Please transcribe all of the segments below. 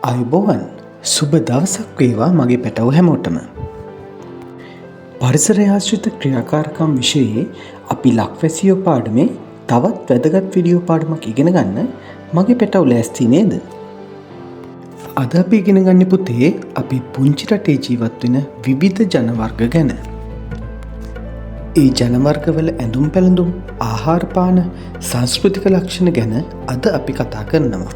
අයිබෝවන් සුබ දවසක් වේවා මගේ පැටව් හැමෝටම. පරිසරය ආශ්‍රිත ක්‍රියාකාරකම් විෂයේ අපි ලක්වැසියෝ පාඩමේ තවත් වැදගත් විඩියෝ පාඩමක් ඉගෙන ගන්න මගේ පැටව් ලෑස්ති නේද? අද අපි ඉගෙන ගන්න පුතේ අපි පුංචි රටේ ජීවත් වෙන විවිධ ජන වර්ග ගැන. ඒ ජන වර්ගවල ඇඳුම් පැළඳුම්, ආහාර පාන, සංස්කෘතික ලක්ෂණ ගැන අද අපි කතා කරනවා.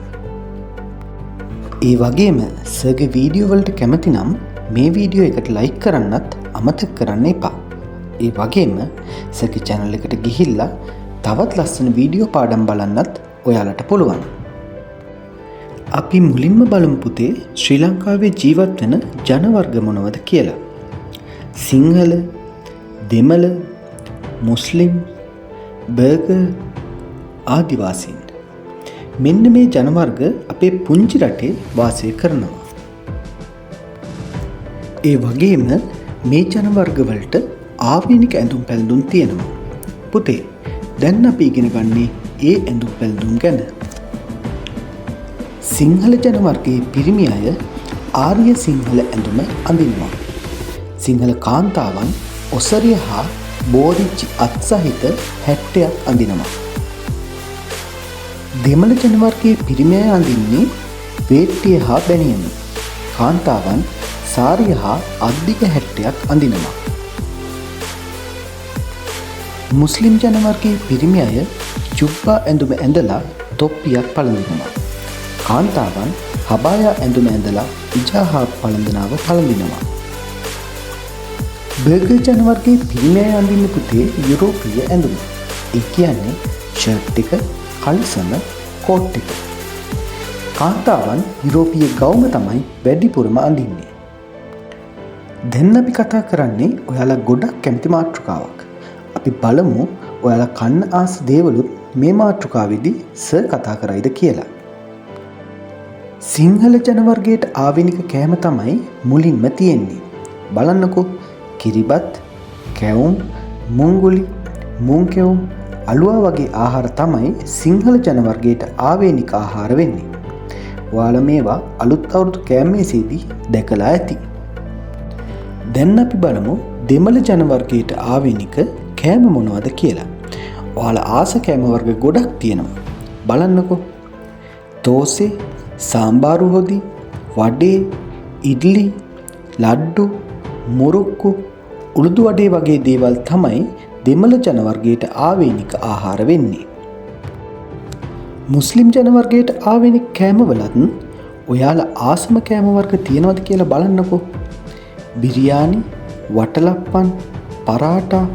ඒ වගේම සර්ගේ වීඩියෝ වලට කැමති නම් මේ වීඩියෝ එකට ලයික් කරන්නත් අමතක කරන්න එපා. ඒ වගේම සර්ගේ channel එකට ගිහිල්ලා තවත් ලස්සන වීඩියෝ පාඩම් බලන්නත් ඔයාලට පුළුවන්. අපි මුලින්ම බලමු පුතේ ශ්‍රී ලංකාවේ ජීවත් වෙන ජන වර්ග මොනවද කියලා. සිංහල, දෙමළ, මුස්ලිම්, බර්ගර්, ආදිවාසීන්. මෙන්න මේ ජන වර්ග අපේ පුංචි රටේ වාසය කරනවා. ඒ වගේම මේ ජන වර්ග වලට ආවේනික ඇඳුම් පැළඳුම් තියෙනවා. පුතේ දැන් අපි ඉගෙන ගන්නේ ඒ ඇඳුම් පැළඳුම් ගැන. සිංහල ජන වර්ගයේ පිරිමි අය ආර්ය සිංහල ඇඳුම අඳිනවා. සිංහල කාන්තාවන් ඔසරිය හා බෝරිච්චි අත් සහිත හැට්ටයක් අඳිනවා. දෙමළ ජන වර්ගයේ පිරිමි අය අඳින්නේ වේට්ටිය හා බැනියම. කාන්තාවන් සාරිය හා අද්දික හැට්ටයක් අඳිනවා. මුස්ලිම් ජන වර්ගයේ පිරිමි අය ජුබ්බා ඇඳුම ඇඳලා තොප්පියක් පළඳිනවා. කාන්තාවන් හබායා ඇඳුම ඇඳලා ඉජාහාබ් පළඳනාව පළඳිනවා. බර්ගර් ජන වර්ගයේ පිරිමි අය අඳින්නේ පුතේ යුරෝපීය ඇඳුම. ඒ කියන්නේ ෂර්ට් එක, කලිසම, කෝට් එක. කාන්තාවන් යුරෝපීය ගවුම තමයි වැඩිපුරම අඳින්නේ. දැන් අපි කතා කරන්නේ ඔයාලා ගොඩක් කැමති මාතෘකාවක්. අපි බලමු ඔයාලා කන්න ආස දේවලුත් මේ මාතෘකාවේදී සර් කතා කරයිද කියලා. සිංහල ජන වර්ගයට ආවේනික කෑම තමයි මුලින්ම තියෙන්නේ. බලන්නකෝ කිරිබත්, කැවුම්, මුංගුලි, මුං කැවුම්, අලුවා වගේ ආහාර තමයි සිංහල ජන වර්ගයට ආවේනික ආහාර වෙන්නේ. ඔයාලා මේවා අලුත් අවුරුදු කෑම මේසේදී දැකලා ඇති. දැන් අපි බලමු දෙමළ ජන වර්ගයට ආවේනික කෑම මොනවද කියලා. ඔයාලා ආස කෑම වර්ග ගොඩක් තියෙනවා. බලන්නකෝ. දෝසේ, සාම්බාරු හොදි, වඩේ, ඉඩ්ලි, ලඩ්ඩු, මුරුක්කු, උළුදු වඩේ වගේ දේවල් තමයි දෙමළ ජන වර්ගයට ආවේනික ආහාර වෙන්නේ. මුස්ලිම් ජන වර්ගයට ආවේනික කෑමවලත් ඔයාලා ආසම කෑම වර්ග තියෙනවද කියලා බලන්නකෝ. බිරියානි, වටලප්පන්, පරාටා,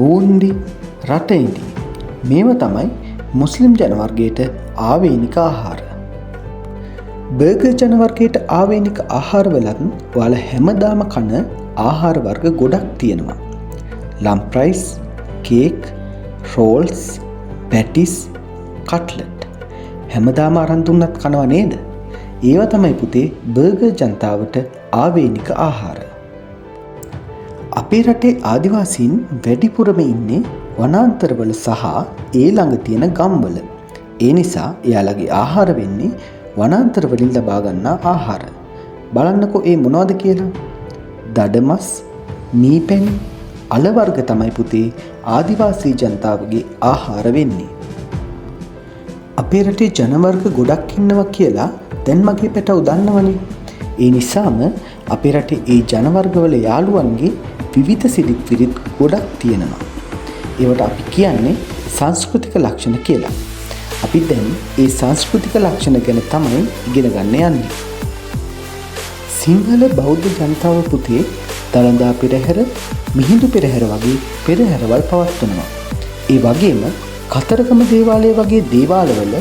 බූන්දි, රටඉඳි. මේවා තමයි මුස්ලිම් ජන වර්ගයට ආවේනික ආහාර. බර්ගර් ජන වර්ගයට ආවේනික ආහාරවලත් ඔයාලා හැමදාම කන ආහාර වර්ග ගොඩක් තියෙනවා. Lamprais, cake, rolls, patties, cutlet. හැමදාම අරන් දුන්නත් කනවා නේද? ඒවා තමයි පුතේ බර්ගර් ජනතාවට ආවේනික ආහාර. අපේ රටේ ආදිවාසීන් වැඩිපුරම ඉන්නේ වනාන්තරවල සහ ඒ ළඟ තියෙන ගම්වල. ඒ නිසා එයාලගේ ආහාර වෙන්නේ වනාන්තර වලින් ලබා ගන්නා ආහාර. බලන්නකෝ ඒ මොනවද කියලා. දඩමස්, මීපැණි, අල වර්ග තමයි පුතේ ආදිවාසී ජනතාවගේ ආහාර වෙන්නේ. අපේ රටේ ජන වර්ග ගොඩක් ඉන්නවා කියලා දැන් මගේ පැටව් දන්නවනේ. ඒ නිසාම අපේ රටේ ඒ ජන වර්ගවල යාළුවන්ගේ විවිධ සිරිත් විරිත් ගොඩක් තියෙනවා. ඒවට අපි කියන්නේ සංස්කෘතික ලක්ෂණ කියලා. අපි දැන් ඒ සංස්කෘතික ලක්ෂණ ගැන තමයි ඉගෙන ගන්න යන්නේ. සිංහල බෞද්ධ ජනතාව පුතේ දළදා පෙරහැර, මිහිඳු පෙරහැර වගේ පෙරහැරවල් පවත්වනවා. ඒ වගේම කතරගම දේවාලය වගේ දේවාලවල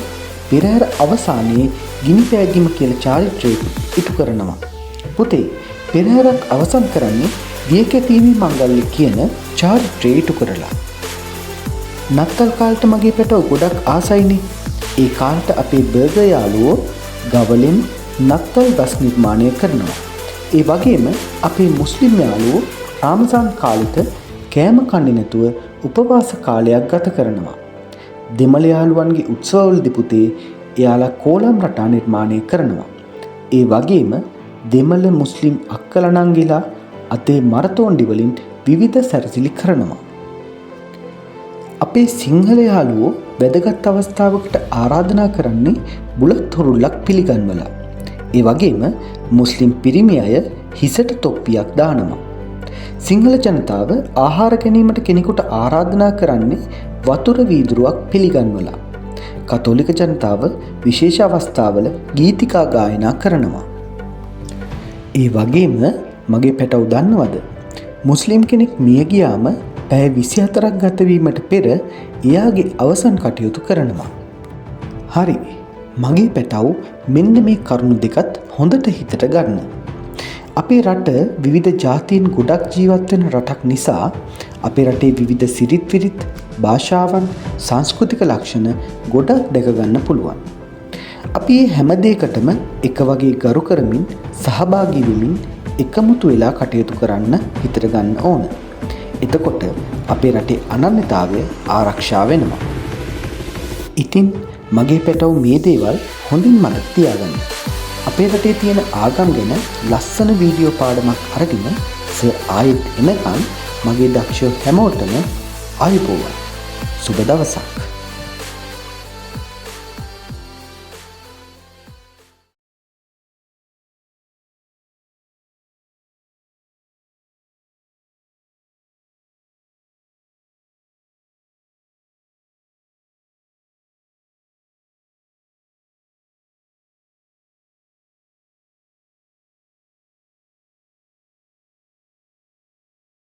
පෙරහැර අවසානයේ ගිනි පෑගීම කියලා චාරිත්‍රය ඉටු කරනවා. පුතේ පෙරහැරක් අවසන් කරන්නේ දියකැපීමේ මංගල්‍ය කියන චාරිත්‍රය ඉටු කරලා. නත්තල් කාලට මගේ පැටව ගොඩක් ආසයිනේ. ඒ කාලට අපේ බර්ගර් යාළුවෝ ගවලෙන් නත්තල් ගස් නිර්මාණය කරනවා. ඒ වගේම අපේ මුස්ලිම් යාළුවෝ රාමසාන් කාලෙට කෑම කන්නේ නැතුව උපවාස කාලයක් ගත කරනවා. දෙමළ යාළුවන්ගේ උත්සවවලදී පුතේ එයාලා කෝලම් රටා නිර්මාණය කරනවා. ඒ වගේම දෙමළ මුස්ලිම් අක්කලනංගිලා අතේ මරතෝන්ඩි වලින් විවිධ සැරසිලි කරනවා. අපේ සිංහල යාළුවෝ වැදගත් අවස්ථාවකට ආරාධනා කරන්නේ බුලත් හුරුල්ලක් පිළිගන්වලා. ඒ වගේම මුස්ලිම් පිරිමි අය හිසට තොප්පියක් දානවා. සිංහල ජනතාව ආහාර ගැනීමට කෙනෙකුට ආරාධනා කරන්නේ වතුර වීදුරුවක් පිළිගන්වලා. කතෝලික ජනතාව විශේෂ අවස්ථාවල ගීතිකා ගායනා කරනවා. ඒ වගේම මගේ පැටව් දන්නවද? මුස්ලිම් කෙනෙක් මිය ගියාම පැය 24ක් ගතවීමට පෙර එයාගේ අවසන් කටයුතු කරනවා. හරි, මගේ පැටව් මෙන්න මේ කරුණු දෙකත් හොඳට හිතට ගන්න. අපේ රට විවිධ ජාතීන් ගොඩක් ජීවත් වෙන රටක් නිසා අපේ රටේ විවිධ සිරිත් විරිත්, භාෂාවන්, සංස්කෘතික ලක්ෂණ ගොඩක් දැක ගන්න පුළුවන්. අපි මේ හැම දෙයකටම එක වගේ ගරු කරමින් සහභාගී වෙමින් එකමුතු වෙලා කටයුතු කරන්න හිතට ගන්න ඕන. එතකොට අපේ රටේ අනන්‍යතාවය ආරක්ෂා වෙනවා. ඉතින් මගේ පැටව් මේ දේවල් හොඳින් මතක තියාගන්න. අපේ රටේ තියෙන ආගම් ගැන ලස්සන වීඩියෝ පාඩමක් අරගෙන ආයෙත් එනකන් මගේ දක්ෂ හැමෝටම ආයුබෝවන්. සුබ දවසක්.